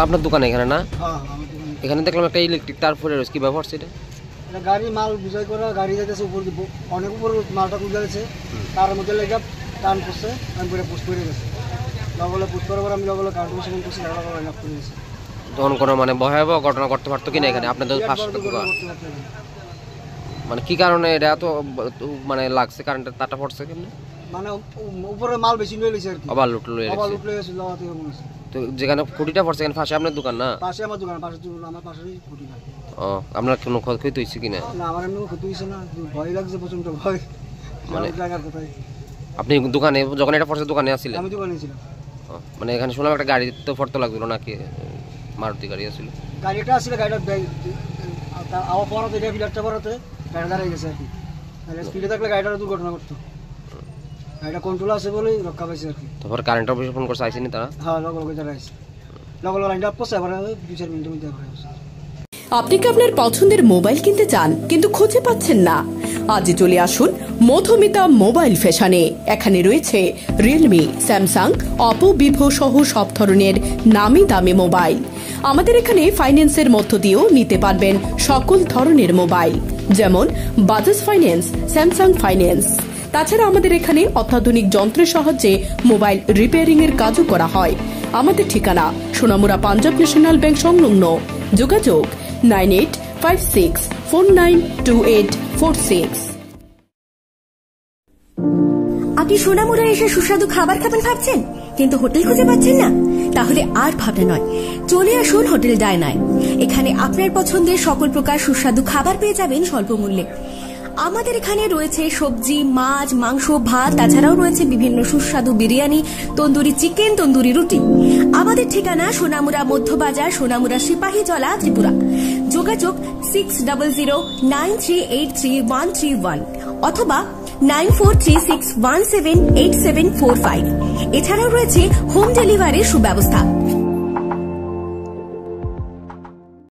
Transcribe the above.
আপনার দোকান এখানে না? এখানে দেখলাম একটা ইলেকট্রিক তার পরে রয়েছে, কি ব্যাপার সেটা? গাড়ি মাল বুঝাই করে গাড়ি যাইতেছে উপর অনেক উপর মালটা তুলে যাচ্ছে, তার মধ্যে লেগে টান করছে, আমি পরে পুশ করে গেছে। লগলে পুশ করার পর আমি লগলে কার্ড বসে করছি, লাইন আপ করে গেছে। তখন কোনো মানে ভয়াবহ ঘটনা করতে পারতো কিনা এখানে আপনাদের পাশে? মানে কি কারণে এটা এত মানে লাগছে, কারেন্টের তারটা পড়ছে কেমনে? মানে উপরে মাল বেশি নিয়ে লিছে আর কি, আবার লুট লয়ে গেছে লাগাতে মনে হচ্ছে। তো যেখানে খুঁটিটা পড়ছে এখানে পাশে আপনার দোকান না? পাশে আমার দোকান, পাশে আমার পাশেই খুঁটি না। ও, আপনার কোনো ক্ষতি হয়েছে কিনা? না, আমার এমনি ক্ষতি হয়েছে না, ভয় লাগছে প্রচন্ড ভয়। মানে জায়গার কোথায় আপনি দোকানে যখন এটা পড়ছে দোকানে আসছিলেন? আমি দোকানে ছিলাম। মানে এখানে শুনলাম একটা গাড়ি তো পড়তে লাগলো নাকি, মারুতি গাড়ি আসছিল? গাড়িটা আসলে গাড়িটা আওয়া পড়াতে এটা ফিলারটা পড়াতে গাড়ি দাঁড়িয়ে গেছে আর কি। স্পিডে থাকলে গাড়িটা দুর্ঘটনা করতো, গাড়িটা কন্ট্রোল আছে বলেই রক্ষা পাইছে আর কি। তারপর কারেন্ট অফিসে ফোন করছে, আইসেনি তারা? হ্যাঁ, লগে তারা আইছে, লগে লাইনটা আপ করছে, আবার 2-4 মিনিটের মধ্যে আবার আসছে। আপনি কি আপনার পছন্দের মোবাইল কিনতে চান কিন্তু খুঁজে পাচ্ছেন না? আজই চলে আসুন মধুমিতা মোবাইল ফ্যাশনে। এখানে রয়েছে রিয়েলমি, স্যামসাং, অপো, ভিভো সহ সব ধরনের নামি দামি মোবাইল। আমাদের এখানে ফাইন্যান্সের মধ্য দিয়েও নিতে পারবেন সকল ধরনের মোবাইল, যেমন বাজাজ ফাইন্যান্স, স্যামসাং ফাইন্যান্স। তাছাড়া আমাদের এখানে অত্যাধুনিক যন্ত্রের সাহায্যে মোবাইল রিপেয়ারিং এর কাজও করা হয়। আমাদের ঠিকানা সোনামুড়া পাঞ্জাব ন্যাশনাল ব্যাংক সংলগ্ন। যোগাযোগ 9856492846। আপনি সোনামুড়া এসে সুস্বাদু খাবার খাবেন ভাবছেন, কিন্তু হোটেল খুঁজে পাচ্ছেন না? তাহলে আর ভাবনা নয়, চলে আসুন হোটেল ডায়নায়। এখানে আপনার পছন্দের সকল প্রকার সুস্বাদু খাবার পেয়ে যাবেন স্বল্প মূল্যে। আমাদের এখানে রয়েছে সবজি, মাছ, মাংস, ভাত, তাছাড়াও রয়েছে বিভিন্ন সুস্বাদু বিরিয়ানি, তন্দুরি চিকেন, তন্দুরি রুটি। আমাদের ঠিকানা সোনামুড়া মধ্যবাজার, সোনামুড়া সিপাহীজলা, ত্রিপুরা। যোগাযোগ 600093833131 অথবা 9436178745। এছাড়াও রয়েছে হোম ডেলিভারির সুব্যবস্থা।